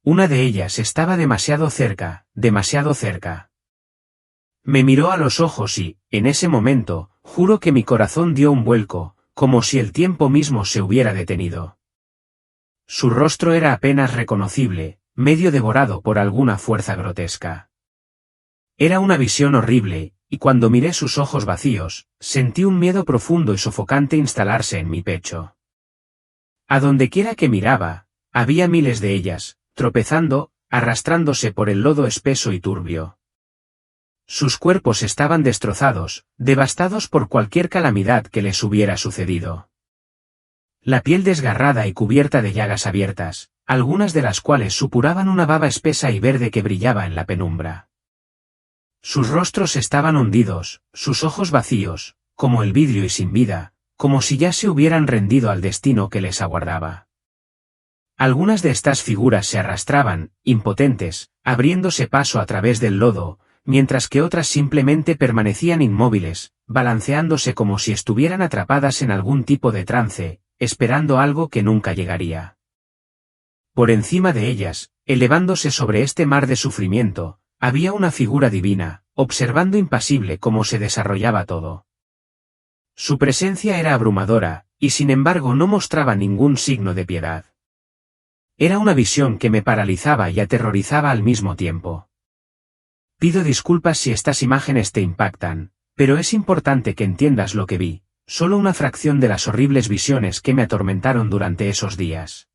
Una de ellas estaba demasiado cerca, demasiado cerca. Me miró a los ojos y, en ese momento, juro que mi corazón dio un vuelco, como si el tiempo mismo se hubiera detenido. Su rostro era apenas reconocible, medio devorado por alguna fuerza grotesca. Era una visión horrible, y cuando miré sus ojos vacíos, sentí un miedo profundo y sofocante instalarse en mi pecho. A donde quiera que miraba, había miles de ellas, tropezando, arrastrándose por el lodo espeso y turbio. Sus cuerpos estaban destrozados, devastados por cualquier calamidad que les hubiera sucedido. La piel desgarrada y cubierta de llagas abiertas, algunas de las cuales supuraban una baba espesa y verde que brillaba en la penumbra. Sus rostros estaban hundidos, sus ojos vacíos, como el vidrio y sin vida, como si ya se hubieran rendido al destino que les aguardaba. Algunas de estas figuras se arrastraban, impotentes, abriéndose paso a través del lodo, mientras que otras simplemente permanecían inmóviles, balanceándose como si estuvieran atrapadas en algún tipo de trance, esperando algo que nunca llegaría. Por encima de ellas, elevándose sobre este mar de sufrimiento, había una figura divina, observando impasible cómo se desarrollaba todo. Su presencia era abrumadora, y sin embargo no mostraba ningún signo de piedad. Era una visión que me paralizaba y aterrorizaba al mismo tiempo. Pido disculpas si estas imágenes te impactan, pero es importante que entiendas lo que vi, solo una fracción de las horribles visiones que me atormentaron durante esos días.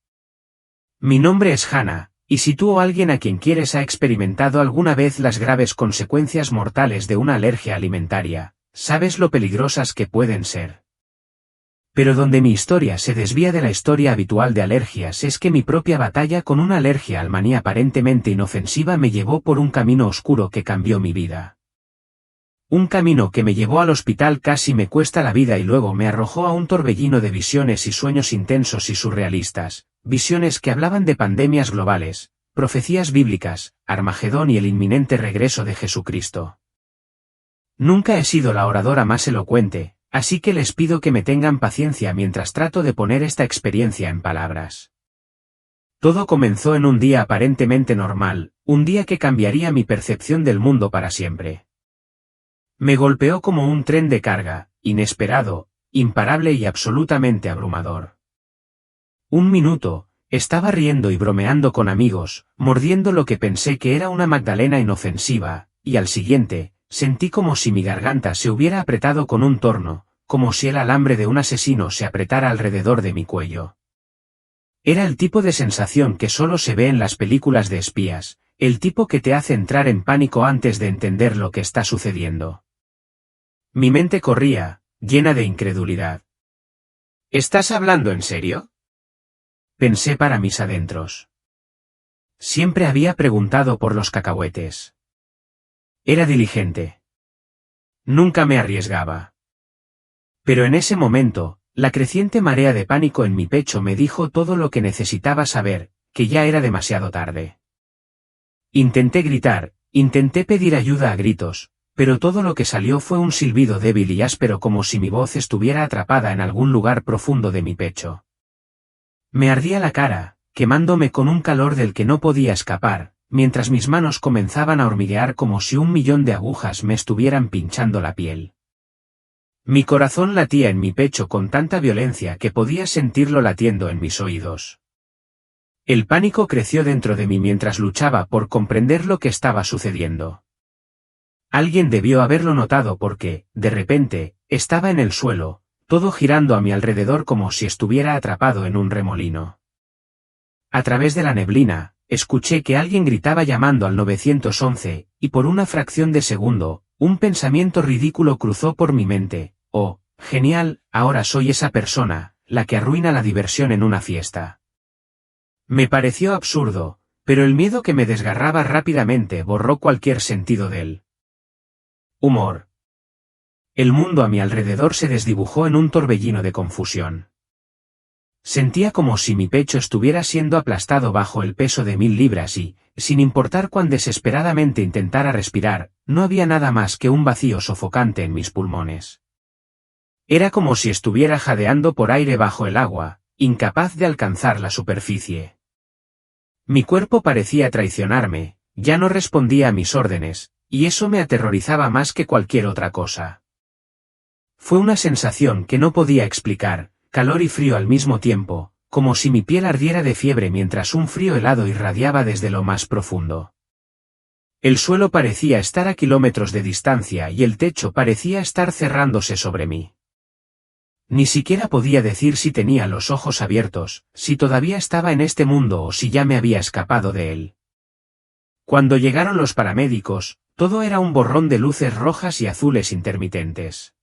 Mi nombre es Hannah, y si tú o alguien a quien quieres ha experimentado alguna vez las graves consecuencias mortales de una alergia alimentaria, sabes lo peligrosas que pueden ser. Pero donde mi historia se desvía de la historia habitual de alergias es que mi propia batalla con una alergia al maní aparentemente inofensiva me llevó por un camino oscuro que cambió mi vida. Un camino que me llevó al hospital casi me cuesta la vida y luego me arrojó a un torbellino de visiones y sueños intensos y surrealistas, visiones que hablaban de pandemias globales, profecías bíblicas, Armagedón y el inminente regreso de Jesucristo. Nunca he sido la oradora más elocuente, así que les pido que me tengan paciencia mientras trato de poner esta experiencia en palabras. Todo comenzó en un día aparentemente normal, un día que cambiaría mi percepción del mundo para siempre. Me golpeó como un tren de carga, inesperado, imparable y absolutamente abrumador. Un minuto, estaba riendo y bromeando con amigos, mordiendo lo que pensé que era una magdalena inofensiva, y al siguiente, sentí como si mi garganta se hubiera apretado con un torno, como si el alambre de un asesino se apretara alrededor de mi cuello. Era el tipo de sensación que solo se ve en las películas de espías, el tipo que te hace entrar en pánico antes de entender lo que está sucediendo. Mi mente corría, llena de incredulidad. ¿Estás hablando en serio?, pensé para mis adentros. Siempre había preguntado por los cacahuetes. Era diligente. Nunca me arriesgaba. Pero en ese momento, la creciente marea de pánico en mi pecho me dijo todo lo que necesitaba saber, que ya era demasiado tarde. Intenté gritar, intenté pedir ayuda a gritos, pero todo lo que salió fue un silbido débil y áspero como si mi voz estuviera atrapada en algún lugar profundo de mi pecho. Me ardía la cara, quemándome con un calor del que no podía escapar, mientras mis manos comenzaban a hormiguear como si 1.000.000 de agujas me estuvieran pinchando la piel. Mi corazón latía en mi pecho con tanta violencia que podía sentirlo latiendo en mis oídos. El pánico creció dentro de mí mientras luchaba por comprender lo que estaba sucediendo. Alguien debió haberlo notado porque, de repente, estaba en el suelo, todo girando a mi alrededor como si estuviera atrapado en un remolino. A través de la neblina, escuché que alguien gritaba llamando al 911, y por una fracción de segundo, un pensamiento ridículo cruzó por mi mente: oh, genial, ahora soy esa persona, la que arruina la diversión en una fiesta. Me pareció absurdo, pero el miedo que me desgarraba rápidamente borró cualquier sentido de él. Humor. El mundo a mi alrededor se desdibujó en un torbellino de confusión. Sentía como si mi pecho estuviera siendo aplastado bajo el peso de 1.000 libras y, sin importar cuán desesperadamente intentara respirar, no había nada más que un vacío sofocante en mis pulmones. Era como si estuviera jadeando por aire bajo el agua, incapaz de alcanzar la superficie. Mi cuerpo parecía traicionarme, ya no respondía a mis órdenes, y eso me aterrorizaba más que cualquier otra cosa. Fue una sensación que no podía explicar, calor y frío al mismo tiempo, como si mi piel ardiera de fiebre mientras un frío helado irradiaba desde lo más profundo. El suelo parecía estar a kilómetros de distancia y el techo parecía estar cerrándose sobre mí. Ni siquiera podía decir si tenía los ojos abiertos, si todavía estaba en este mundo o si ya me había escapado de él. Cuando llegaron los paramédicos, todo era un borrón de luces rojas y azules intermitentes.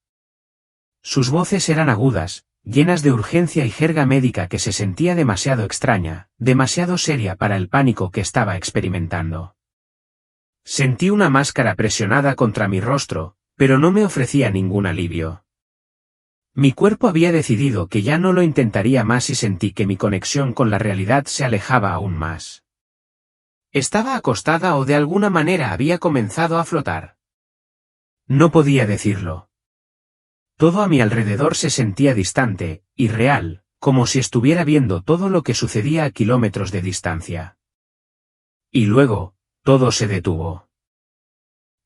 Sus voces eran agudas, llenas de urgencia y jerga médica que se sentía demasiado extraña, demasiado seria para el pánico que estaba experimentando. Sentí una máscara presionada contra mi rostro, pero no me ofrecía ningún alivio. Mi cuerpo había decidido que ya no lo intentaría más y sentí que mi conexión con la realidad se alejaba aún más. ¿Estaba acostada o de alguna manera había comenzado a flotar? No podía decirlo. Todo a mi alrededor se sentía distante, irreal, como si estuviera viendo todo lo que sucedía a kilómetros de distancia. Y luego, todo se detuvo.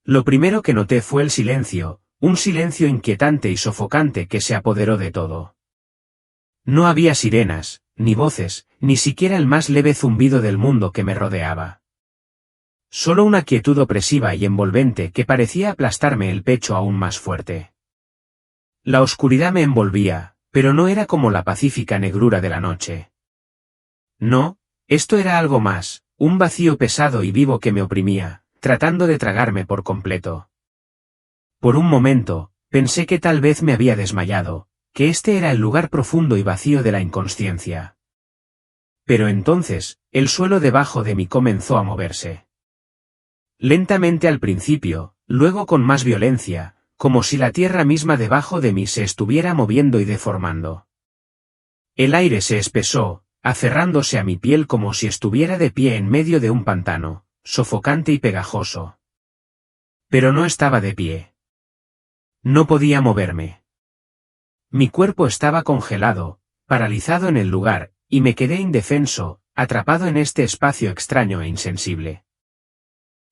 Lo primero que noté fue el silencio, un silencio inquietante y sofocante que se apoderó de todo. No había sirenas, ni voces, ni siquiera el más leve zumbido del mundo que me rodeaba. Solo una quietud opresiva y envolvente que parecía aplastarme el pecho aún más fuerte. La oscuridad me envolvía, pero no era como la pacífica negrura de la noche. No, esto era algo más, un vacío pesado y vivo que me oprimía, tratando de tragarme por completo. Por un momento, pensé que tal vez me había desmayado, que este era el lugar profundo y vacío de la inconsciencia. Pero entonces, el suelo debajo de mí comenzó a moverse. Lentamente al principio, luego con más violencia, como si la tierra misma debajo de mí se estuviera moviendo y deformando. El aire se espesó, aferrándose a mi piel como si estuviera de pie en medio de un pantano, sofocante y pegajoso. Pero no estaba de pie. No podía moverme. Mi cuerpo estaba congelado, paralizado en el lugar, y me quedé indefenso, atrapado en este espacio extraño e insensible.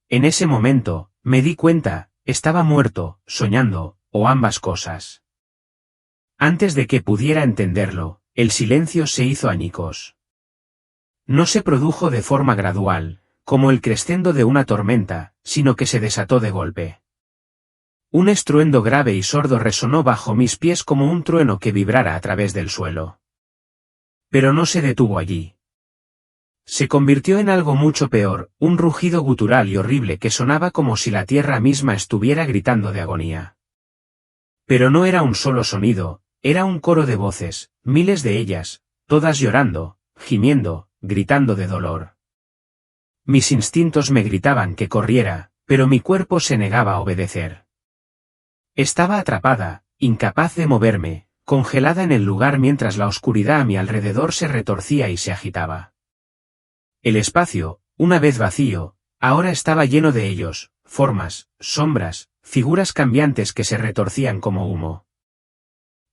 En ese momento, me di cuenta, estaba muerto, soñando, o ambas cosas. Antes de que pudiera entenderlo, el silencio se hizo añicos. No se produjo de forma gradual, como el crescendo de una tormenta, sino que se desató de golpe. Un estruendo grave y sordo resonó bajo mis pies como un trueno que vibrara a través del suelo. Pero no se detuvo allí. Se convirtió en algo mucho peor, un rugido gutural y horrible que sonaba como si la tierra misma estuviera gritando de agonía. Pero no era un solo sonido, era un coro de voces, miles de ellas, todas llorando, gimiendo, gritando de dolor. Mis instintos me gritaban que corriera, pero mi cuerpo se negaba a obedecer. Estaba atrapada, incapaz de moverme, congelada en el lugar mientras la oscuridad a mi alrededor se retorcía y se agitaba. El espacio, una vez vacío, ahora estaba lleno de ellos, formas, sombras, figuras cambiantes que se retorcían como humo.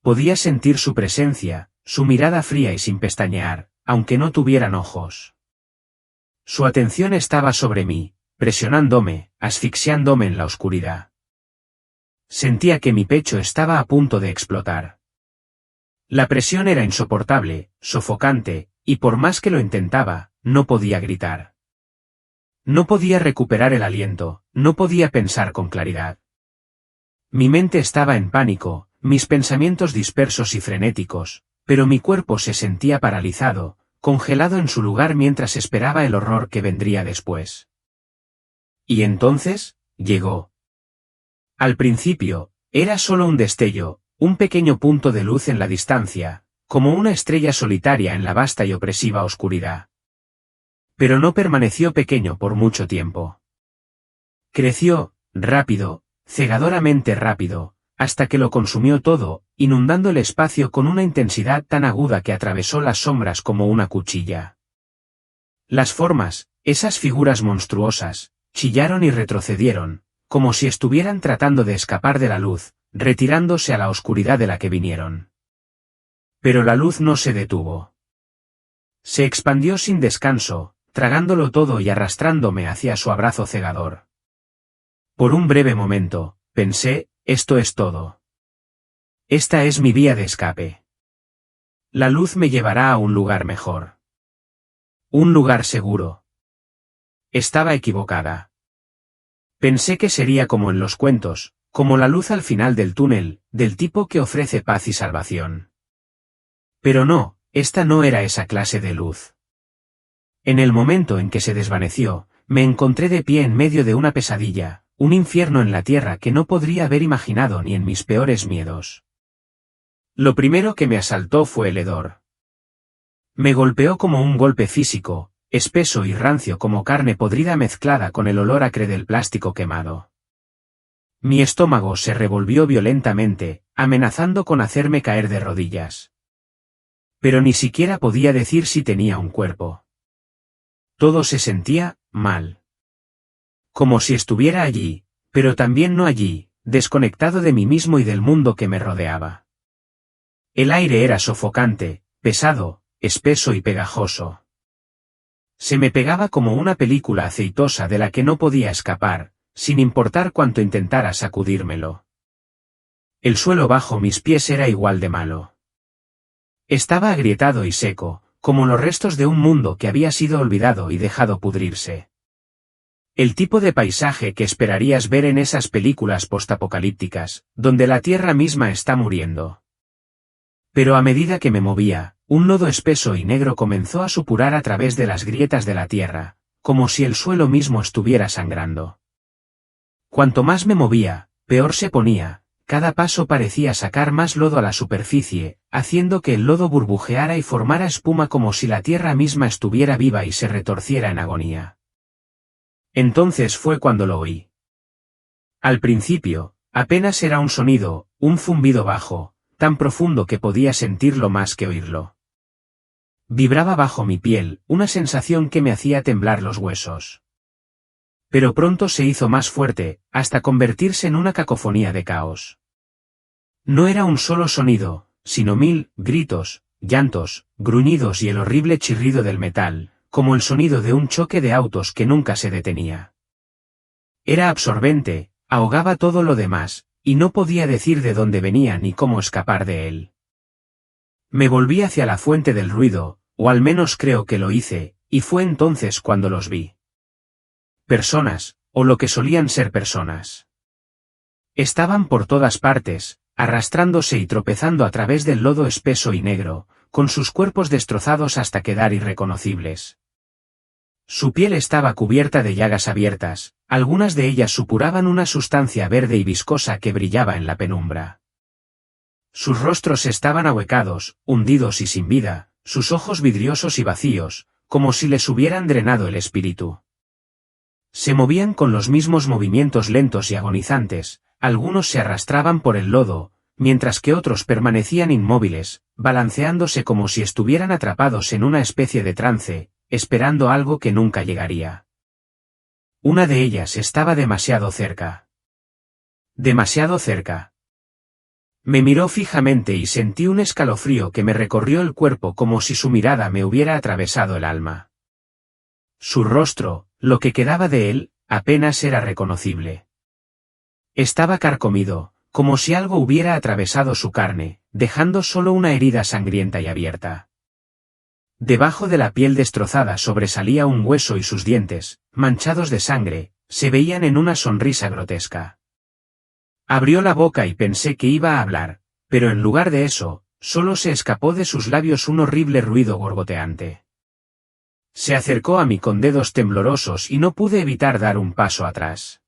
Podía sentir su presencia, su mirada fría y sin pestañear, aunque no tuvieran ojos. Su atención estaba sobre mí, presionándome, asfixiándome en la oscuridad. Sentía que mi pecho estaba a punto de explotar. La presión era insoportable, sofocante, y por más que lo intentaba, no podía gritar. No podía recuperar el aliento, no podía pensar con claridad. Mi mente estaba en pánico, mis pensamientos dispersos y frenéticos, pero mi cuerpo se sentía paralizado, congelado en su lugar mientras esperaba el horror que vendría después. Y entonces, llegó. Al principio, era solo un destello, un pequeño punto de luz en la distancia, como una estrella solitaria en la vasta y opresiva oscuridad. Pero no permaneció pequeño por mucho tiempo. Creció, rápido, cegadoramente rápido, hasta que lo consumió todo, inundando el espacio con una intensidad tan aguda que atravesó las sombras como una cuchilla. Las formas, esas figuras monstruosas, chillaron y retrocedieron, como si estuvieran tratando de escapar de la luz, retirándose a la oscuridad de la que vinieron. Pero la luz no se detuvo. Se expandió sin descanso, tragándolo todo y arrastrándome hacia su abrazo cegador. Por un breve momento, pensé, esto es todo. Esta es mi vía de escape. La luz me llevará a un lugar mejor. Un lugar seguro. Estaba equivocada. Pensé que sería como en los cuentos, como la luz al final del túnel, del tipo que ofrece paz y salvación. Pero no, esta no era esa clase de luz. En el momento en que se desvaneció, me encontré de pie en medio de una pesadilla, un infierno en la tierra que no podría haber imaginado ni en mis peores miedos. Lo primero que me asaltó fue el hedor. Me golpeó como un golpe físico, espeso y rancio como carne podrida mezclada con el olor acre del plástico quemado. Mi estómago se revolvió violentamente, amenazando con hacerme caer de rodillas. Pero ni siquiera podía decir si tenía un cuerpo. Todo se sentía mal. Como si estuviera allí, pero también no allí, desconectado de mí mismo y del mundo que me rodeaba. El aire era sofocante, pesado, espeso y pegajoso. Se me pegaba como una película aceitosa de la que no podía escapar, sin importar cuánto intentara sacudírmelo. El suelo bajo mis pies era igual de malo. Estaba agrietado y seco, como los restos de un mundo que había sido olvidado y dejado pudrirse. El tipo de paisaje que esperarías ver en esas películas postapocalípticas, donde la tierra misma está muriendo. Pero a medida que me movía, un lodo espeso y negro comenzó a supurar a través de las grietas de la tierra, como si el suelo mismo estuviera sangrando. Cuanto más me movía, peor se ponía, cada paso parecía sacar más lodo a la superficie, haciendo que el lodo burbujeara y formara espuma como si la tierra misma estuviera viva y se retorciera en agonía. Entonces fue cuando lo oí. Al principio, apenas era un sonido, un zumbido bajo, tan profundo que podía sentirlo más que oírlo. Vibraba bajo mi piel, una sensación que me hacía temblar los huesos. Pero pronto se hizo más fuerte, hasta convertirse en una cacofonía de caos. No era un solo sonido, sino 1000 gritos, llantos, gruñidos y el horrible chirrido del metal, como el sonido de un choque de autos que nunca se detenía. Era absorbente, ahogaba todo lo demás, y no podía decir de dónde venía ni cómo escapar de él. Me volví hacia la fuente del ruido, o al menos creo que lo hice, y fue entonces cuando los vi. Personas, o lo que solían ser personas. Estaban por todas partes, arrastrándose y tropezando a través del lodo espeso y negro, con sus cuerpos destrozados hasta quedar irreconocibles. Su piel estaba cubierta de llagas abiertas, algunas de ellas supuraban una sustancia verde y viscosa que brillaba en la penumbra. Sus rostros estaban ahuecados, hundidos y sin vida, sus ojos vidriosos y vacíos, como si les hubieran drenado el espíritu. Se movían con los mismos movimientos lentos y agonizantes, algunos se arrastraban por el lodo, mientras que otros permanecían inmóviles, balanceándose como si estuvieran atrapados en una especie de trance, esperando algo que nunca llegaría. Una de ellas estaba demasiado cerca. Demasiado cerca. Me miró fijamente y sentí un escalofrío que me recorrió el cuerpo como si su mirada me hubiera atravesado el alma. Su rostro, lo que quedaba de él, apenas era reconocible. Estaba carcomido, como si algo hubiera atravesado su carne, dejando solo una herida sangrienta y abierta. Debajo de la piel destrozada sobresalía un hueso y sus dientes, manchados de sangre, se veían en una sonrisa grotesca. Abrió la boca y pensé que iba a hablar, pero en lugar de eso, solo se escapó de sus labios un horrible ruido gorgoteante. Se acercó a mí con dedos temblorosos y no pude evitar dar un paso atrás.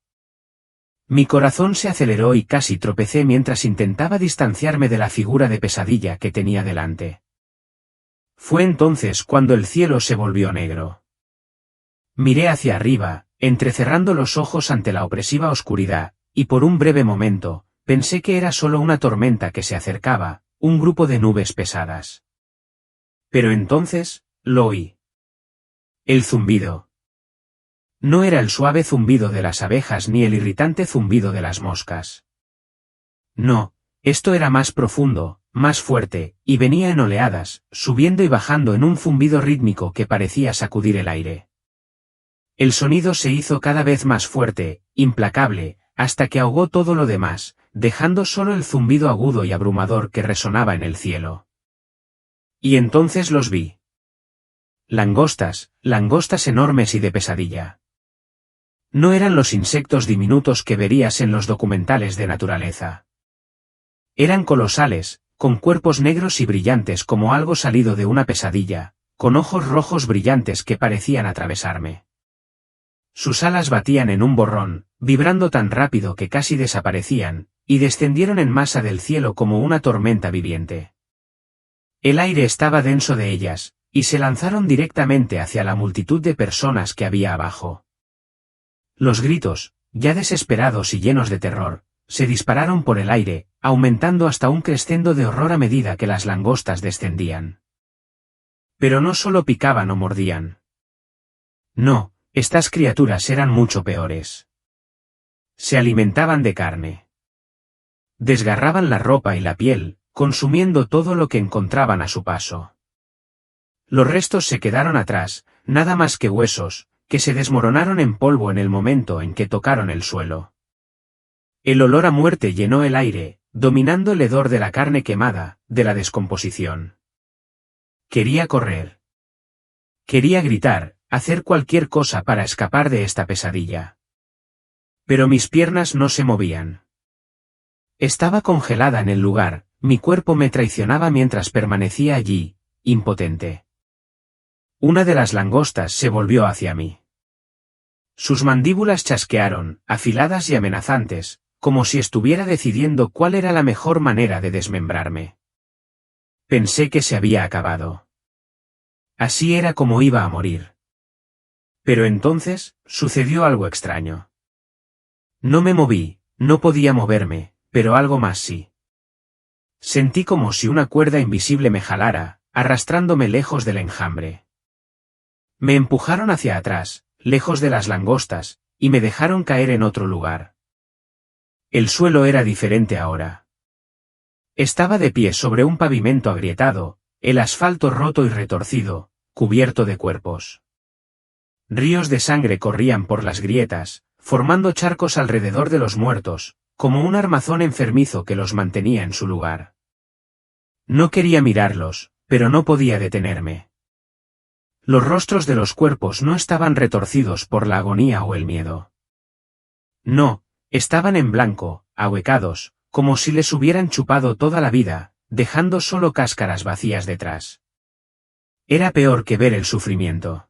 Mi corazón se aceleró y casi tropecé mientras intentaba distanciarme de la figura de pesadilla que tenía delante. Fue entonces cuando el cielo se volvió negro. Miré hacia arriba, entrecerrando los ojos ante la opresiva oscuridad, y por un breve momento, pensé que era solo una tormenta que se acercaba, un grupo de nubes pesadas. Pero entonces, lo oí. El zumbido. No era el suave zumbido de las abejas ni el irritante zumbido de las moscas. No, esto era más profundo, más fuerte, y venía en oleadas, subiendo y bajando en un zumbido rítmico que parecía sacudir el aire. El sonido se hizo cada vez más fuerte, implacable, hasta que ahogó todo lo demás, dejando solo el zumbido agudo y abrumador que resonaba en el cielo. Y entonces los vi. Langostas, langostas enormes y de pesadilla. No eran los insectos diminutos que verías en los documentales de naturaleza. Eran colosales, con cuerpos negros y brillantes como algo salido de una pesadilla, con ojos rojos brillantes que parecían atravesarme. Sus alas batían en un borrón, vibrando tan rápido que casi desaparecían, y descendieron en masa del cielo como una tormenta viviente. El aire estaba denso de ellas, y se lanzaron directamente hacia la multitud de personas que había abajo. Los gritos, ya desesperados y llenos de terror, se dispararon por el aire, aumentando hasta un crescendo de horror a medida que las langostas descendían. Pero no solo picaban o mordían. No, estas criaturas eran mucho peores. Se alimentaban de carne. Desgarraban la ropa y la piel, consumiendo todo lo que encontraban a su paso. Los restos se quedaron atrás, nada más que huesos, que se desmoronaron en polvo en el momento en que tocaron el suelo. El olor a muerte llenó el aire, dominando el hedor de la carne quemada, de la descomposición. Quería correr. Quería gritar, hacer cualquier cosa para escapar de esta pesadilla. Pero mis piernas no se movían. Estaba congelada en el lugar, mi cuerpo me traicionaba mientras permanecía allí, impotente. Una de las langostas se volvió hacia mí. Sus mandíbulas chasquearon, afiladas y amenazantes, como si estuviera decidiendo cuál era la mejor manera de desmembrarme. Pensé que se había acabado. Así era como iba a morir. Pero entonces, sucedió algo extraño. No me moví, no podía moverme, pero algo más sí. Sentí como si una cuerda invisible me jalara, arrastrándome lejos del enjambre. Me empujaron hacia atrás, lejos de las langostas, y me dejaron caer en otro lugar. El suelo era diferente ahora. Estaba de pie sobre un pavimento agrietado, el asfalto roto y retorcido, cubierto de cuerpos. Ríos de sangre corrían por las grietas, formando charcos alrededor de los muertos, como un armazón enfermizo que los mantenía en su lugar. No quería mirarlos, pero no podía detenerme. Los rostros de los cuerpos no estaban retorcidos por la agonía o el miedo. No, estaban en blanco, ahuecados, como si les hubieran chupado toda la vida, dejando solo cáscaras vacías detrás. Era peor que ver el sufrimiento.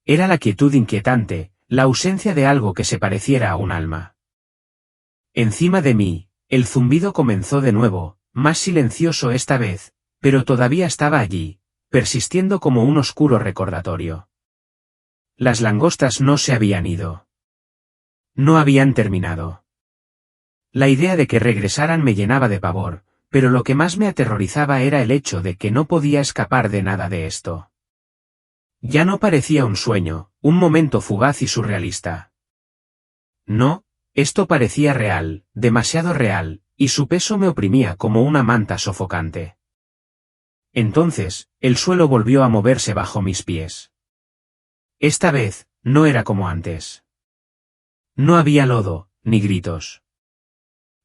Era la quietud inquietante, la ausencia de algo que se pareciera a un alma. Encima de mí, el zumbido comenzó de nuevo, más silencioso esta vez, pero todavía estaba allí, persistiendo como un oscuro recordatorio. Las langostas no se habían ido. No habían terminado. La idea de que regresaran me llenaba de pavor, pero lo que más me aterrorizaba era el hecho de que no podía escapar de nada de esto. Ya no parecía un sueño, un momento fugaz y surrealista. No, esto parecía real, demasiado real, y su peso me oprimía como una manta sofocante. Entonces, el suelo volvió a moverse bajo mis pies. Esta vez, no era como antes. No había lodo, ni gritos.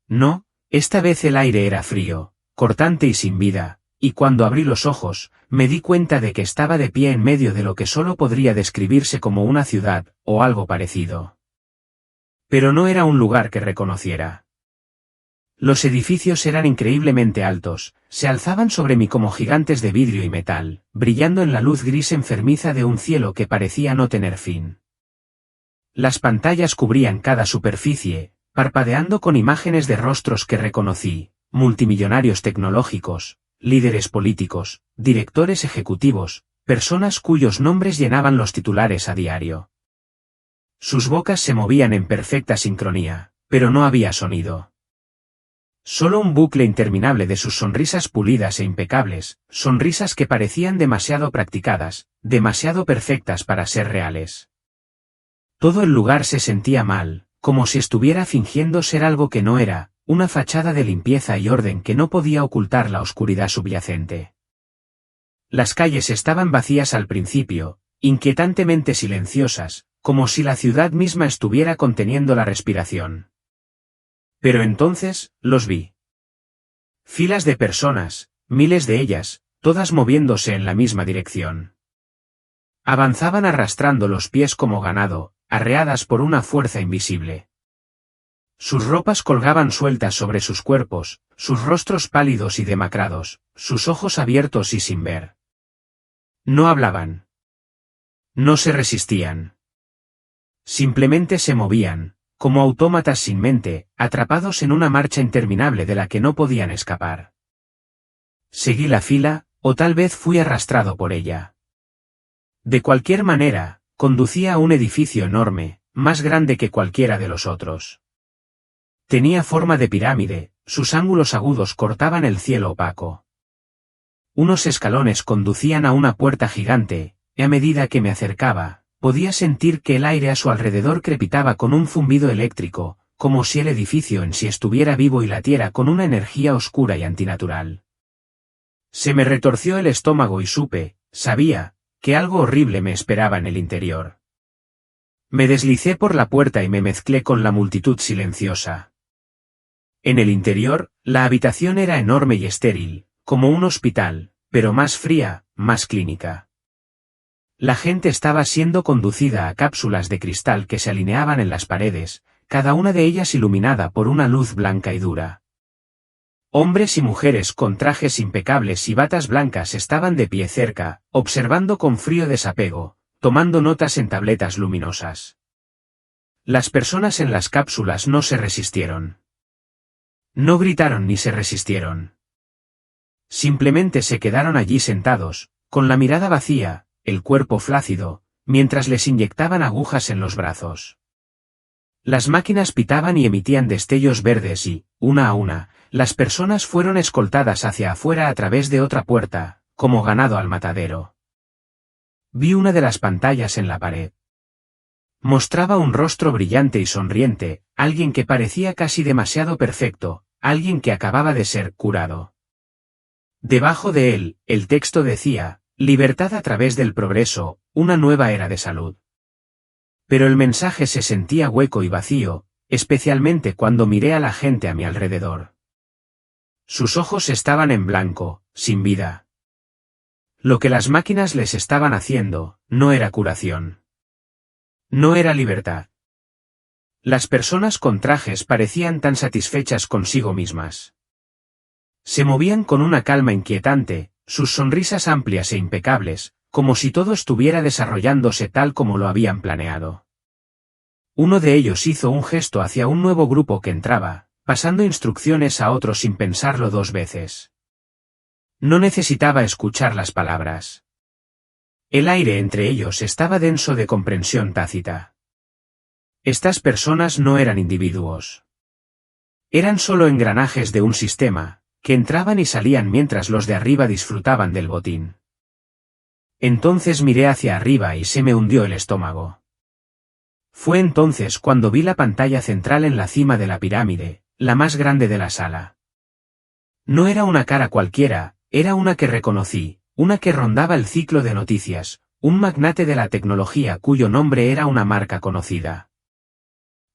No, esta vez el aire era frío, cortante y sin vida, y cuando abrí los ojos, me di cuenta de que estaba de pie en medio de lo que solo podría describirse como una ciudad, o algo parecido. Pero no era un lugar que reconociera. Los edificios eran increíblemente altos, se alzaban sobre mí como gigantes de vidrio y metal, brillando en la luz gris enfermiza de un cielo que parecía no tener fin. Las pantallas cubrían cada superficie, parpadeando con imágenes de rostros que reconocí, multimillonarios tecnológicos, líderes políticos, directores ejecutivos, personas cuyos nombres llenaban los titulares a diario. Sus bocas se movían en perfecta sincronía, pero no había sonido. Solo un bucle interminable de sus sonrisas pulidas e impecables, sonrisas que parecían demasiado practicadas, demasiado perfectas para ser reales. Todo el lugar se sentía mal, como si estuviera fingiendo ser algo que no era, una fachada de limpieza y orden que no podía ocultar la oscuridad subyacente. Las calles estaban vacías al principio, inquietantemente silenciosas, como si la ciudad misma estuviera conteniendo la respiración. Pero entonces, los vi. Filas de personas, miles de ellas, todas moviéndose en la misma dirección. Avanzaban arrastrando los pies como ganado, arreadas por una fuerza invisible. Sus ropas colgaban sueltas sobre sus cuerpos, sus rostros pálidos y demacrados, sus ojos abiertos y sin ver. No hablaban. No se resistían. Simplemente se movían, como autómatas sin mente, atrapados en una marcha interminable de la que no podían escapar. Seguí la fila, o tal vez fui arrastrado por ella. De cualquier manera, conducía a un edificio enorme, más grande que cualquiera de los otros. Tenía forma de pirámide, sus ángulos agudos cortaban el cielo opaco. Unos escalones conducían a una puerta gigante, y a medida que me acercaba, podía sentir que el aire a su alrededor crepitaba con un zumbido eléctrico, como si el edificio en sí estuviera vivo y latiera con una energía oscura y antinatural. Se me retorció el estómago y sabía, que algo horrible me esperaba en el interior. Me deslicé por la puerta y me mezclé con la multitud silenciosa. En el interior, la habitación era enorme y estéril, como un hospital, pero más fría, más clínica. La gente estaba siendo conducida a cápsulas de cristal que se alineaban en las paredes, cada una de ellas iluminada por una luz blanca y dura. Hombres y mujeres con trajes impecables y batas blancas estaban de pie cerca, observando con frío desapego, tomando notas en tabletas luminosas. Las personas en las cápsulas no se resistieron. No gritaron ni se resistieron. Simplemente se quedaron allí sentados, con la mirada vacía, el cuerpo flácido, mientras les inyectaban agujas en los brazos. Las máquinas pitaban y emitían destellos verdes y, una a una, las personas fueron escoltadas hacia afuera a través de otra puerta, como ganado al matadero. Vi una de las pantallas en la pared. Mostraba un rostro brillante y sonriente, alguien que parecía casi demasiado perfecto, alguien que acababa de ser curado. Debajo de él, el texto decía, libertad a través del progreso, una nueva era de salud. Pero el mensaje se sentía hueco y vacío, especialmente cuando miré a la gente a mi alrededor. Sus ojos estaban en blanco, sin vida. Lo que las máquinas les estaban haciendo, no era curación. No era libertad. Las personas con trajes parecían tan satisfechas consigo mismas. Se movían con una calma inquietante, sus sonrisas amplias e impecables, como si todo estuviera desarrollándose tal como lo habían planeado. Uno de ellos hizo un gesto hacia un nuevo grupo que entraba, pasando instrucciones a otros sin pensarlo dos veces. No necesitaba escuchar las palabras. El aire entre ellos estaba denso de comprensión tácita. Estas personas no eran individuos. Eran solo engranajes de un sistema, que entraban y salían mientras los de arriba disfrutaban del botín. Entonces miré hacia arriba y se me hundió el estómago. Fue entonces cuando vi la pantalla central en la cima de la pirámide, la más grande de la sala. No era una cara cualquiera, era una que reconocí, una que rondaba el ciclo de noticias, un magnate de la tecnología cuyo nombre era una marca conocida.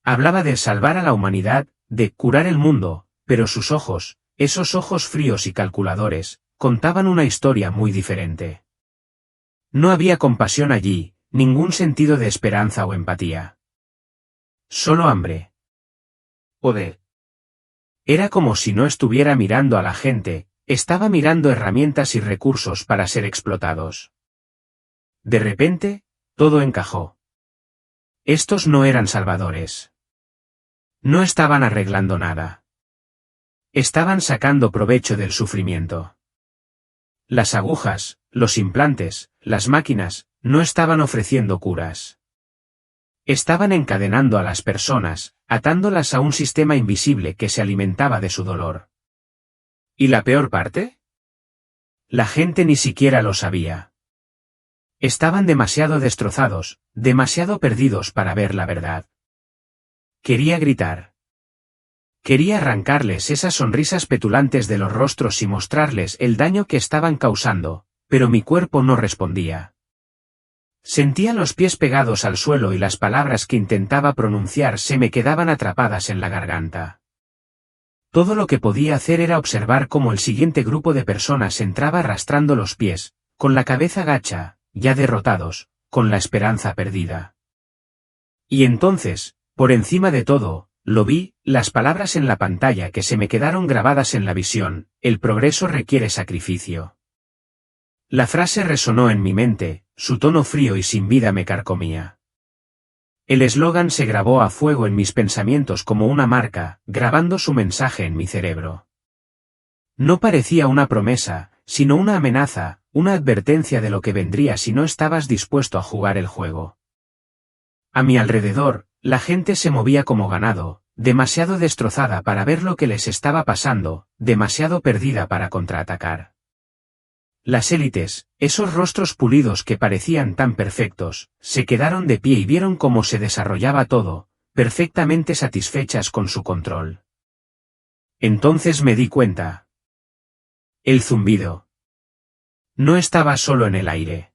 Hablaba de salvar a la humanidad, de curar el mundo, pero sus ojos, esos ojos fríos y calculadores, contaban una historia muy diferente. No había compasión allí, ningún sentido de esperanza o empatía. Solo hambre. Poder. Era como si no estuviera mirando a la gente, estaba mirando herramientas y recursos para ser explotados. De repente, todo encajó. Estos no eran salvadores. No estaban arreglando nada. Estaban sacando provecho del sufrimiento. Las agujas, los implantes, las máquinas, no estaban ofreciendo curas. Estaban encadenando a las personas, atándolas a un sistema invisible que se alimentaba de su dolor. ¿Y la peor parte? La gente ni siquiera lo sabía. Estaban demasiado destrozados, demasiado perdidos para ver la verdad. Quería gritar. Quería arrancarles esas sonrisas petulantes de los rostros y mostrarles el daño que estaban causando, pero mi cuerpo no respondía. Sentía los pies pegados al suelo y las palabras que intentaba pronunciar se me quedaban atrapadas en la garganta. Todo lo que podía hacer era observar cómo el siguiente grupo de personas entraba arrastrando los pies, con la cabeza gacha, ya derrotados, con la esperanza perdida. Y entonces, por encima de todo, lo vi, las palabras en la pantalla que se me quedaron grabadas en la visión: el progreso requiere sacrificio. La frase resonó en mi mente, su tono frío y sin vida me carcomía. El eslogan se grabó a fuego en mis pensamientos como una marca, grabando su mensaje en mi cerebro. No parecía una promesa, sino una amenaza, una advertencia de lo que vendría si no estabas dispuesto a jugar el juego. A mi alrededor, la gente se movía como ganado, demasiado destrozada para ver lo que les estaba pasando, demasiado perdida para contraatacar. Las élites, esos rostros pulidos que parecían tan perfectos, se quedaron de pie y vieron cómo se desarrollaba todo, perfectamente satisfechas con su control. Entonces me di cuenta. El zumbido. No estaba solo en el aire.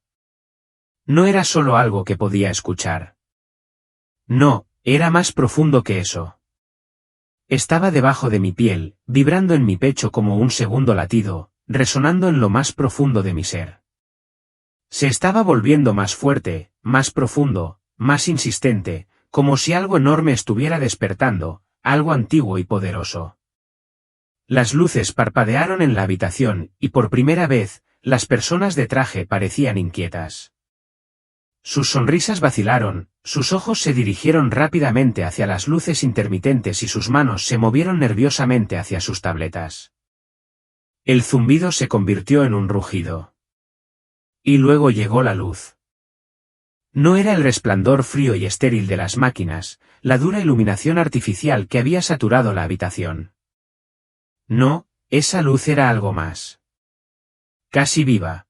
No era solo algo que podía escuchar. No, era más profundo que eso. Estaba debajo de mi piel, vibrando en mi pecho como un segundo latido, resonando en lo más profundo de mi ser. Se estaba volviendo más fuerte, más profundo, más insistente, como si algo enorme estuviera despertando, algo antiguo y poderoso. Las luces parpadearon en la habitación, y por primera vez, las personas de traje parecían inquietas. Sus sonrisas vacilaron, sus ojos se dirigieron rápidamente hacia las luces intermitentes y sus manos se movieron nerviosamente hacia sus tabletas. El zumbido se convirtió en un rugido. Y luego llegó la luz. No era el resplandor frío y estéril de las máquinas, la dura iluminación artificial que había saturado la habitación. No, esa luz era algo más. Casi viva.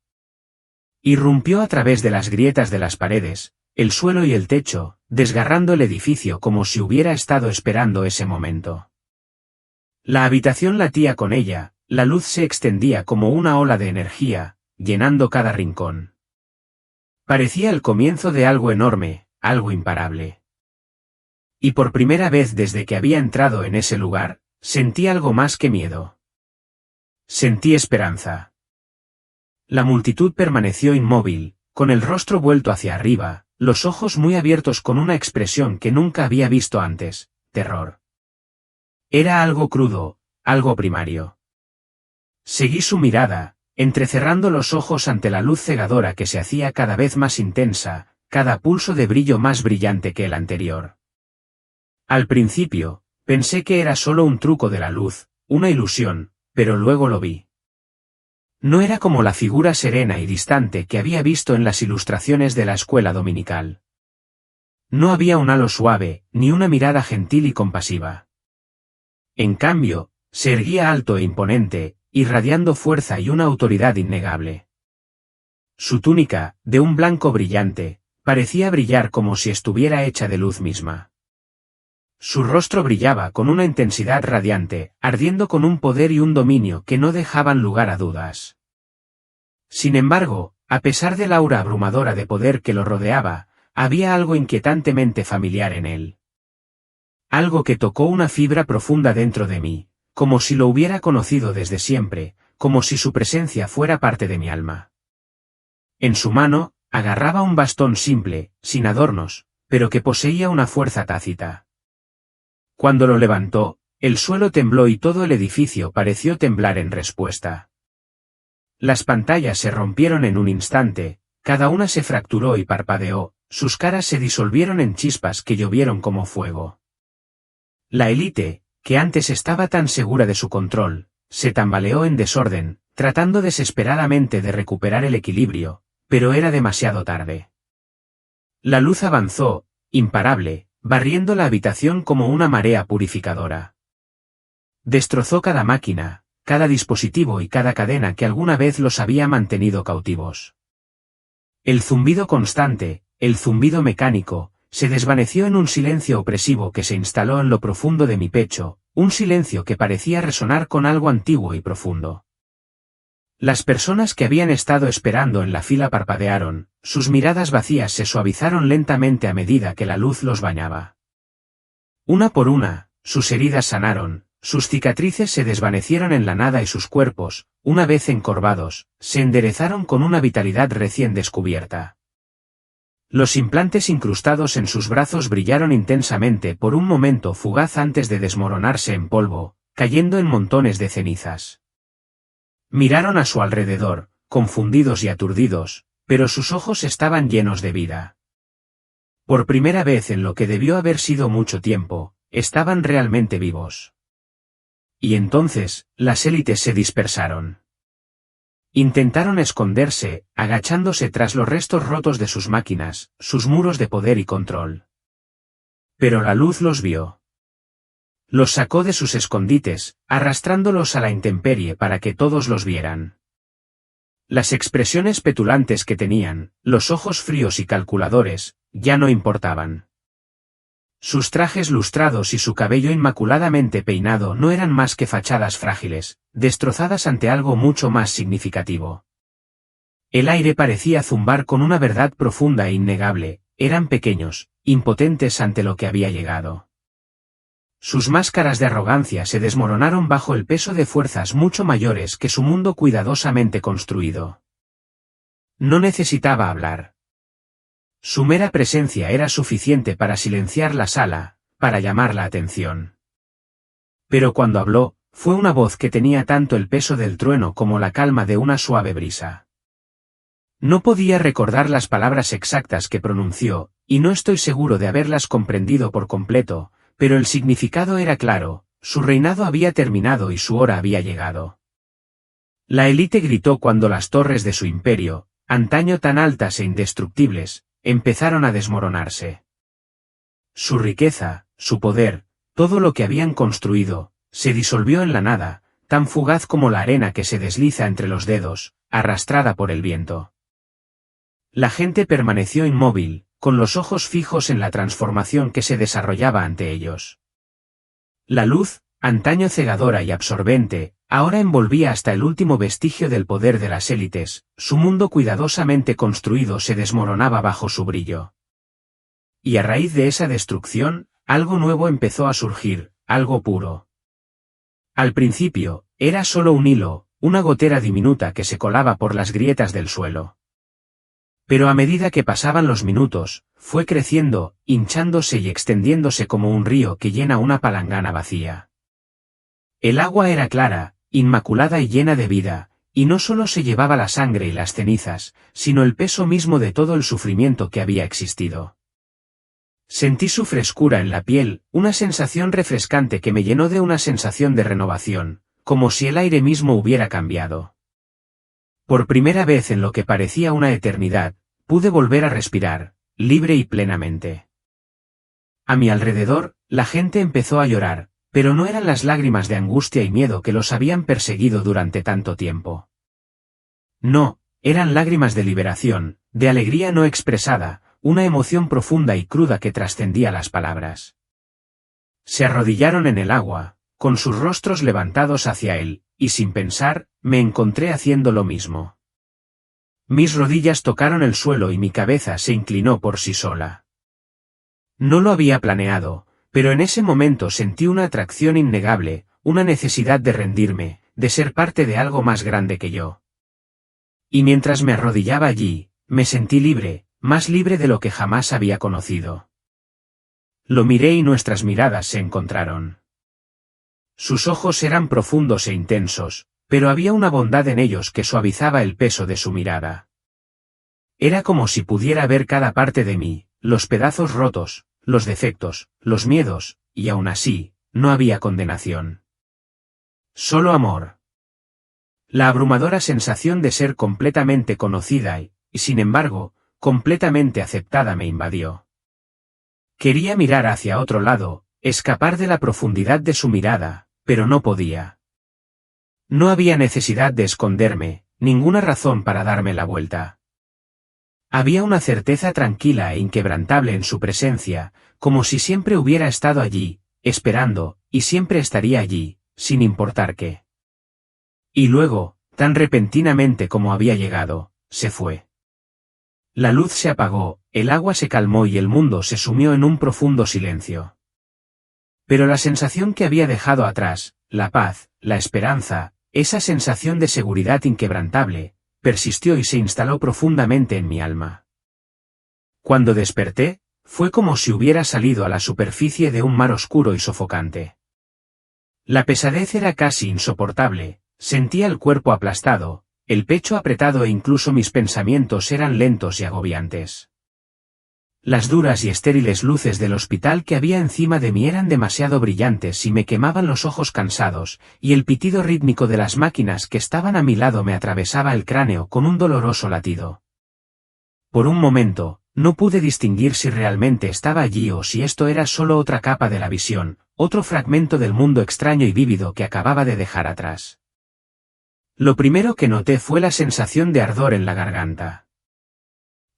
Irrumpió a través de las grietas de las paredes, el suelo y el techo, desgarrando el edificio como si hubiera estado esperando ese momento. La habitación latía con ella, la luz se extendía como una ola de energía, llenando cada rincón. Parecía el comienzo de algo enorme, algo imparable. Y por primera vez desde que había entrado en ese lugar, sentí algo más que miedo. Sentí esperanza. La multitud permaneció inmóvil, con el rostro vuelto hacia arriba, los ojos muy abiertos con una expresión que nunca había visto antes: terror. Era algo crudo, algo primario. Seguí su mirada, entrecerrando los ojos ante la luz cegadora que se hacía cada vez más intensa, cada pulso de brillo más brillante que el anterior. Al principio, pensé que era solo un truco de la luz, una ilusión, pero luego lo vi. No era como la figura serena y distante que había visto en las ilustraciones de la escuela dominical. No había un halo suave, ni una mirada gentil y compasiva. En cambio, se erguía alto e imponente, irradiando fuerza y una autoridad innegable. Su túnica, de un blanco brillante, parecía brillar como si estuviera hecha de luz misma. Su rostro brillaba con una intensidad radiante, ardiendo con un poder y un dominio que no dejaban lugar a dudas. Sin embargo, a pesar del aura abrumadora de poder que lo rodeaba, había algo inquietantemente familiar en él. Algo que tocó una fibra profunda dentro de mí, como si lo hubiera conocido desde siempre, como si su presencia fuera parte de mi alma. En su mano, agarraba un bastón simple, sin adornos, pero que poseía una fuerza tácita. Cuando lo levantó, el suelo tembló y todo el edificio pareció temblar en respuesta. Las pantallas se rompieron en un instante, cada una se fracturó y parpadeó, sus caras se disolvieron en chispas que llovieron como fuego. La élite, que antes estaba tan segura de su control, se tambaleó en desorden, tratando desesperadamente de recuperar el equilibrio, pero era demasiado tarde. La luz avanzó, imparable, barriendo la habitación como una marea purificadora. Destrozó cada máquina, cada dispositivo y cada cadena que alguna vez los había mantenido cautivos. El zumbido constante, el zumbido mecánico, se desvaneció en un silencio opresivo que se instaló en lo profundo de mi pecho, un silencio que parecía resonar con algo antiguo y profundo. Las personas que habían estado esperando en la fila parpadearon, sus miradas vacías se suavizaron lentamente a medida que la luz los bañaba. Una por una, sus heridas sanaron, sus cicatrices se desvanecieron en la nada y sus cuerpos, una vez encorvados, se enderezaron con una vitalidad recién descubierta. Los implantes incrustados en sus brazos brillaron intensamente por un momento fugaz antes de desmoronarse en polvo, cayendo en montones de cenizas. Miraron a su alrededor, confundidos y aturdidos, pero sus ojos estaban llenos de vida. Por primera vez en lo que debió haber sido mucho tiempo, estaban realmente vivos. Y entonces, las élites se dispersaron. Intentaron esconderse, agachándose tras los restos rotos de sus máquinas, sus muros de poder y control. Pero la luz los vio. Los sacó de sus escondites, arrastrándolos a la intemperie para que todos los vieran. Las expresiones petulantes que tenían, los ojos fríos y calculadores, ya no importaban. Sus trajes lustrados y su cabello inmaculadamente peinado no eran más que fachadas frágiles, destrozadas ante algo mucho más significativo. El aire parecía zumbar con una verdad profunda e innegable, eran pequeños, impotentes ante lo que había llegado. Sus máscaras de arrogancia se desmoronaron bajo el peso de fuerzas mucho mayores que su mundo cuidadosamente construido. No necesitaba hablar. Su mera presencia era suficiente para silenciar la sala, para llamar la atención. Pero cuando habló, fue una voz que tenía tanto el peso del trueno como la calma de una suave brisa. No podía recordar las palabras exactas que pronunció, y no estoy seguro de haberlas comprendido por completo, pero el significado era claro, su reinado había terminado y su hora había llegado. La élite gritó cuando las torres de su imperio, antaño tan altas e indestructibles, empezaron a desmoronarse. Su riqueza, su poder, todo lo que habían construido, se disolvió en la nada, tan fugaz como la arena que se desliza entre los dedos, arrastrada por el viento. La gente permaneció inmóvil, con los ojos fijos en la transformación que se desarrollaba ante ellos. La luz, antaño cegadora y absorbente, ahora envolvía hasta el último vestigio del poder de las élites, su mundo cuidadosamente construido se desmoronaba bajo su brillo. Y a raíz de esa destrucción, algo nuevo empezó a surgir, algo puro. Al principio, era solo un hilo, una gotera diminuta que se colaba por las grietas del suelo. Pero a medida que pasaban los minutos, fue creciendo, hinchándose y extendiéndose como un río que llena una palangana vacía. El agua era clara, inmaculada y llena de vida, y no solo se llevaba la sangre y las cenizas, sino el peso mismo de todo el sufrimiento que había existido. Sentí su frescura en la piel, una sensación refrescante que me llenó de una sensación de renovación, como si el aire mismo hubiera cambiado. Por primera vez en lo que parecía una eternidad, pude volver a respirar, libre y plenamente. A mi alrededor, la gente empezó a llorar, pero no eran las lágrimas de angustia y miedo que los habían perseguido durante tanto tiempo. No, eran lágrimas de liberación, de alegría no expresada, una emoción profunda y cruda que trascendía las palabras. Se arrodillaron en el agua, con sus rostros levantados hacia él, y sin pensar, me encontré haciendo lo mismo. Mis rodillas tocaron el suelo y mi cabeza se inclinó por sí sola. No lo había planeado, pero en ese momento sentí una atracción innegable, una necesidad de rendirme, de ser parte de algo más grande que yo. Y mientras me arrodillaba allí, me sentí libre, más libre de lo que jamás había conocido. Lo miré y nuestras miradas se encontraron. Sus ojos eran profundos e intensos, pero había una bondad en ellos que suavizaba el peso de su mirada. Era como si pudiera ver cada parte de mí, los pedazos rotos, los defectos, los miedos, y aún así, no había condenación. Solo amor. La abrumadora sensación de ser completamente conocida y, sin embargo, completamente aceptada me invadió. Quería mirar hacia otro lado, escapar de la profundidad de su mirada, pero no podía. No había necesidad de esconderme, ninguna razón para darme la vuelta. Había una certeza tranquila e inquebrantable en su presencia, como si siempre hubiera estado allí, esperando, y siempre estaría allí, sin importar qué. Y luego, tan repentinamente como había llegado, se fue. La luz se apagó, el agua se calmó y el mundo se sumió en un profundo silencio. Pero la sensación que había dejado atrás, la paz, la esperanza, esa sensación de seguridad inquebrantable, persistió y se instaló profundamente en mi alma. Cuando desperté, fue como si hubiera salido a la superficie de un mar oscuro y sofocante. La pesadez era casi insoportable, sentía el cuerpo aplastado, el pecho apretado e incluso mis pensamientos eran lentos y agobiantes. Las duras y estériles luces del hospital que había encima de mí eran demasiado brillantes y me quemaban los ojos cansados, y el pitido rítmico de las máquinas que estaban a mi lado me atravesaba el cráneo con un doloroso latido. Por un momento, no pude distinguir si realmente estaba allí o si esto era solo otra capa de la visión, otro fragmento del mundo extraño y vívido que acababa de dejar atrás. Lo primero que noté fue la sensación de ardor en la garganta.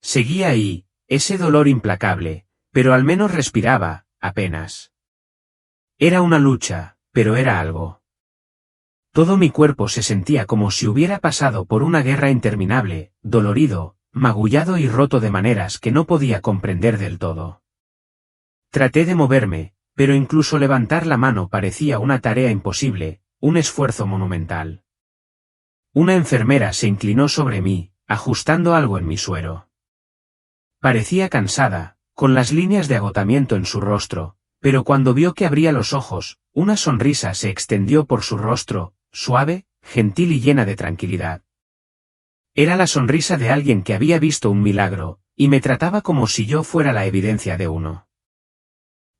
Seguía ahí, ese dolor implacable, pero al menos respiraba, apenas. Era una lucha, pero era algo. Todo mi cuerpo se sentía como si hubiera pasado por una guerra interminable, dolorido, magullado y roto de maneras que no podía comprender del todo. Traté de moverme, pero incluso levantar la mano parecía una tarea imposible, un esfuerzo monumental. Una enfermera se inclinó sobre mí, ajustando algo en mi suero. Parecía cansada, con las líneas de agotamiento en su rostro, pero cuando vio que abría los ojos, una sonrisa se extendió por su rostro, suave, gentil y llena de tranquilidad. Era la sonrisa de alguien que había visto un milagro, y me trataba como si yo fuera la evidencia de uno.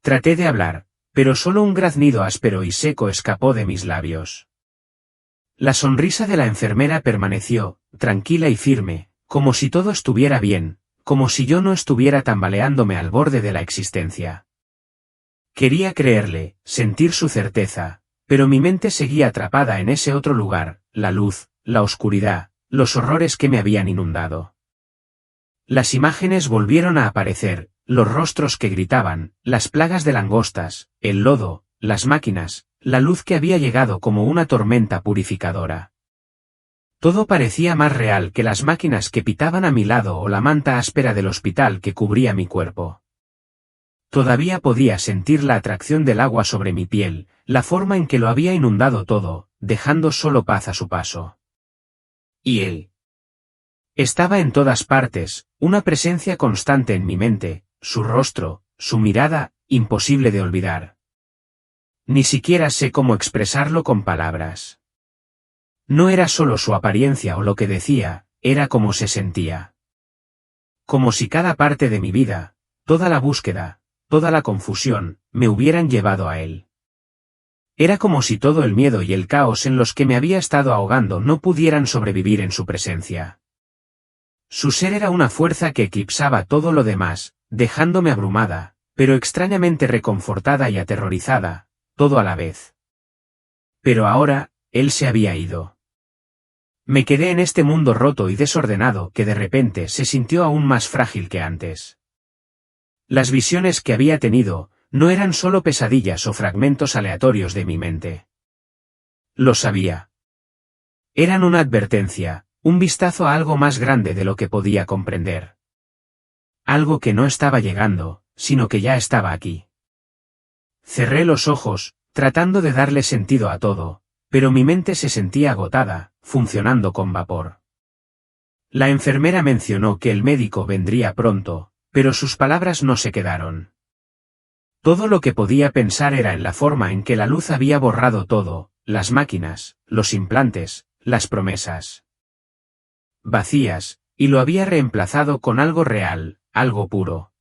Traté de hablar, pero solo un graznido áspero y seco escapó de mis labios. La sonrisa de la enfermera permaneció, tranquila y firme, como si todo estuviera bien, como si yo no estuviera tambaleándome al borde de la existencia. Quería creerle, sentir su certeza, pero mi mente seguía atrapada en ese otro lugar, la luz, la oscuridad, los horrores que me habían inundado. Las imágenes volvieron a aparecer, los rostros que gritaban, las plagas de langostas, el lodo, las máquinas, la luz que había llegado como una tormenta purificadora. Todo parecía más real que las máquinas que pitaban a mi lado o la manta áspera del hospital que cubría mi cuerpo. Todavía podía sentir la atracción del agua sobre mi piel, la forma en que lo había inundado todo, dejando solo paz a su paso. Y él. Estaba en todas partes, una presencia constante en mi mente, su rostro, su mirada, imposible de olvidar. Ni siquiera sé cómo expresarlo con palabras. No era solo su apariencia o lo que decía, era cómo se sentía. Como si cada parte de mi vida, toda la búsqueda, toda la confusión, me hubieran llevado a él. Era como si todo el miedo y el caos en los que me había estado ahogando no pudieran sobrevivir en su presencia. Su ser era una fuerza que eclipsaba todo lo demás, dejándome abrumada, pero extrañamente reconfortada y aterrorizada, todo a la vez. Pero ahora, él se había ido. Me quedé en este mundo roto y desordenado que de repente se sintió aún más frágil que antes. Las visiones que había tenido, no eran solo pesadillas o fragmentos aleatorios de mi mente. Lo sabía. Eran una advertencia, un vistazo a algo más grande de lo que podía comprender. Algo que no estaba llegando, sino que ya estaba aquí. Cerré los ojos, tratando de darle sentido a todo, pero mi mente se sentía agotada, funcionando con vapor. La enfermera mencionó que el médico vendría pronto, pero sus palabras no se quedaron. Todo lo que podía pensar era en la forma en que la luz había borrado todo, las máquinas, los implantes, las promesas. Vacías, y lo había reemplazado con algo real, algo puro.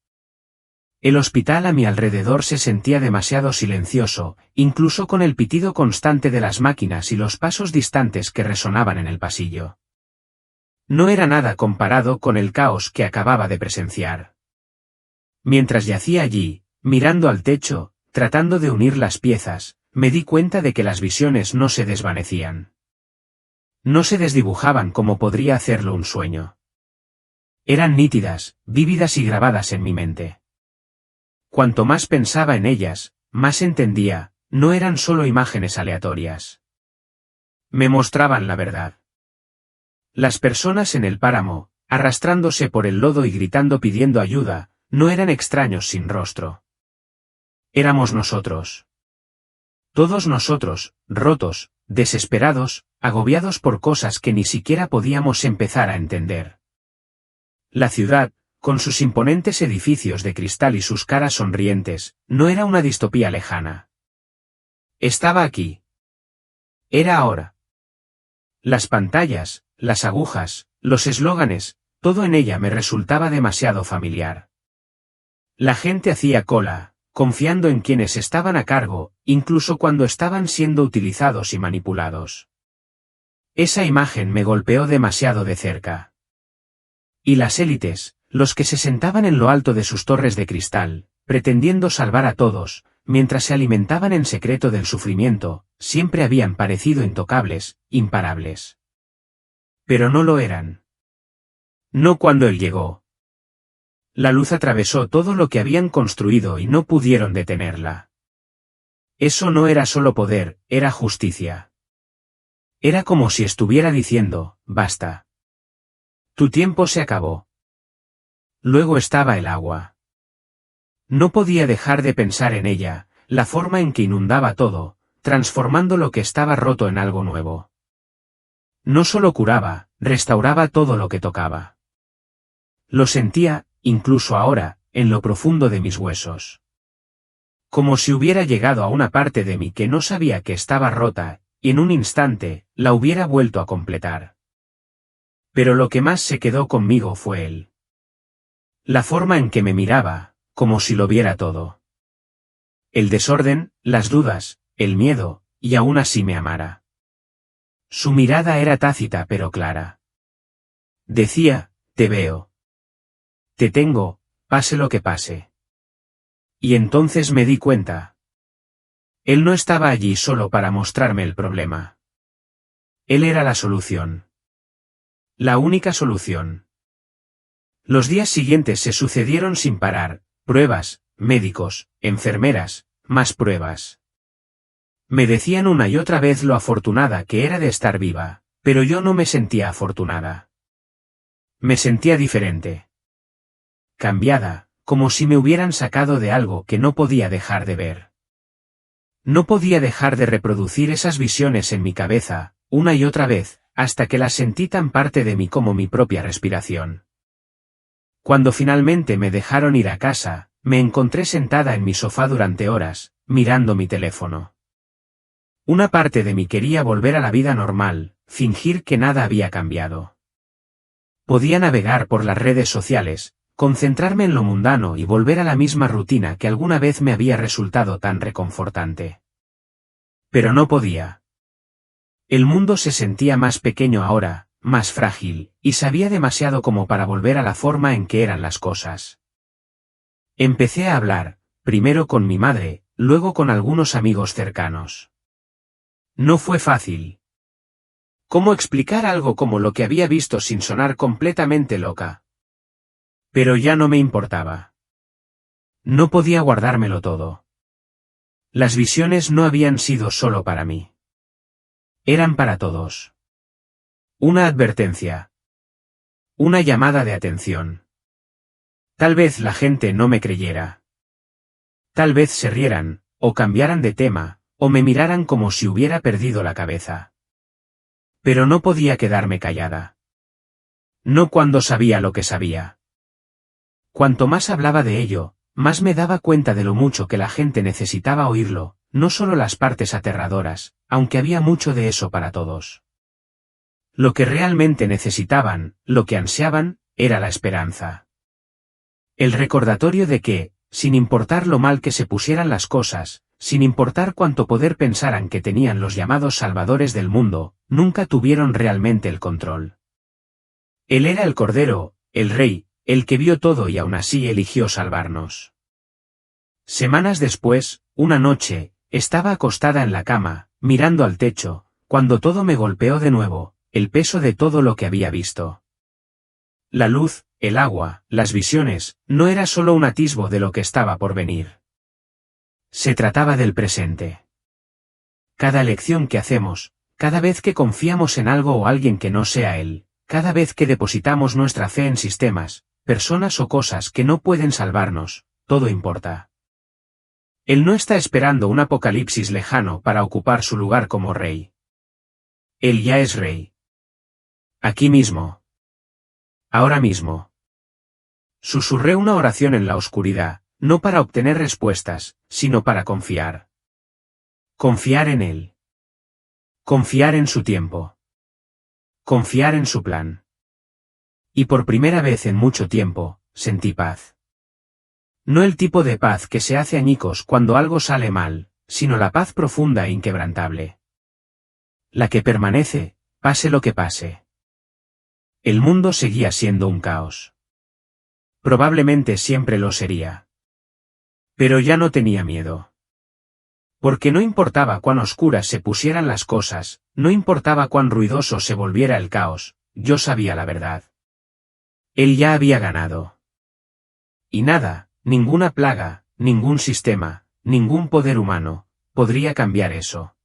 El hospital a mi alrededor se sentía demasiado silencioso, incluso con el pitido constante de las máquinas y los pasos distantes que resonaban en el pasillo. No era nada comparado con el caos que acababa de presenciar. Mientras yacía allí, mirando al techo, tratando de unir las piezas, me di cuenta de que las visiones no se desvanecían. No se desdibujaban como podría hacerlo un sueño. Eran nítidas, vívidas y grabadas en mi mente. Cuanto más pensaba en ellas, más entendía, no eran solo imágenes aleatorias. Me mostraban la verdad. Las personas en el páramo, arrastrándose por el lodo y gritando pidiendo ayuda, no eran extraños sin rostro. Éramos nosotros. Todos nosotros, rotos, desesperados, agobiados por cosas que ni siquiera podíamos empezar a entender. La ciudad, con sus imponentes edificios de cristal y sus caras sonrientes, no era una distopía lejana. Estaba aquí. Era ahora. Las pantallas, las agujas, los eslóganes, todo en ella me resultaba demasiado familiar. La gente hacía cola, confiando en quienes estaban a cargo, incluso cuando estaban siendo utilizados y manipulados. Esa imagen me golpeó demasiado de cerca. Y las élites, los que se sentaban en lo alto de sus torres de cristal, pretendiendo salvar a todos, mientras se alimentaban en secreto del sufrimiento, siempre habían parecido intocables, imparables. Pero no lo eran. No cuando él llegó. La luz atravesó todo lo que habían construido y no pudieron detenerla. Eso no era solo poder, era justicia. Era como si estuviera diciendo, basta. Tu tiempo se acabó. Luego estaba el agua. No podía dejar de pensar en ella, la forma en que inundaba todo, transformando lo que estaba roto en algo nuevo. No solo curaba, restauraba todo lo que tocaba. Lo sentía, incluso ahora, en lo profundo de mis huesos. Como si hubiera llegado a una parte de mí que no sabía que estaba rota, y en un instante, la hubiera vuelto a completar. Pero lo que más se quedó conmigo fue él. La forma en que me miraba, como si lo viera todo. El desorden, las dudas, el miedo, y aún así me amara. Su mirada era tácita pero clara. Decía, te veo. Te tengo, pase lo que pase. Y entonces me di cuenta. Él no estaba allí solo para mostrarme el problema. Él era la solución. La única solución. Los días siguientes se sucedieron sin parar, pruebas, médicos, enfermeras, más pruebas. Me decían una y otra vez lo afortunada que era de estar viva, pero yo no me sentía afortunada. Me sentía diferente. Cambiada, como si me hubieran sacado de algo que no podía dejar de ver. No podía dejar de reproducir esas visiones en mi cabeza, una y otra vez, hasta que las sentí tan parte de mí como mi propia respiración. Cuando finalmente me dejaron ir a casa, me encontré sentada en mi sofá durante horas, mirando mi teléfono. Una parte de mí quería volver a la vida normal, fingir que nada había cambiado. Podía navegar por las redes sociales, concentrarme en lo mundano y volver a la misma rutina que alguna vez me había resultado tan reconfortante. Pero no podía. El mundo se sentía más pequeño ahora, más frágil, y sabía demasiado como para volver a la forma en que eran las cosas. Empecé a hablar, primero con mi madre, luego con algunos amigos cercanos. No fue fácil. ¿Cómo explicar algo como lo que había visto sin sonar completamente loca? Pero ya no me importaba. No podía guardármelo todo. Las visiones no habían sido solo para mí. Eran para todos. Una advertencia. Una llamada de atención. Tal vez la gente no me creyera. Tal vez se rieran, o cambiaran de tema, o me miraran como si hubiera perdido la cabeza. Pero no podía quedarme callada. No cuando sabía lo que sabía. Cuanto más hablaba de ello, más me daba cuenta de lo mucho que la gente necesitaba oírlo, no solo las partes aterradoras, aunque había mucho de eso para todos. Lo que realmente necesitaban, lo que ansiaban, era la esperanza. El recordatorio de que, sin importar lo mal que se pusieran las cosas, sin importar cuánto poder pensaran que tenían los llamados salvadores del mundo, nunca tuvieron realmente el control. Él era el Cordero, el Rey, el que vio todo y aún así eligió salvarnos. Semanas después, una noche, estaba acostada en la cama, mirando al techo, cuando todo me golpeó de nuevo, el peso de todo lo que había visto. La luz, el agua, las visiones, no era solo un atisbo de lo que estaba por venir. Se trataba del presente. Cada elección que hacemos, cada vez que confiamos en algo o alguien que no sea él, Cada vez que depositamos nuestra fe en sistemas, personas o cosas que no pueden salvarnos, todo importa. Él no está esperando un apocalipsis lejano para ocupar su lugar como rey. Él ya es rey. Aquí mismo. Ahora mismo. Susurré una oración en la oscuridad, no para obtener respuestas, sino para confiar. Confiar en él. Confiar en su tiempo. Confiar en su plan. Y por primera vez en mucho tiempo, sentí paz. No el tipo de paz que se hace añicos cuando algo sale mal, sino la paz profunda e inquebrantable. La que permanece, pase lo que pase. El mundo seguía siendo un caos. Probablemente siempre lo sería. Pero ya no tenía miedo. Porque no importaba cuán oscuras se pusieran las cosas, no importaba cuán ruidoso se volviera el caos, yo sabía la verdad. Él ya había ganado. Y nada, ninguna plaga, ningún sistema, ningún poder humano, podría cambiar eso.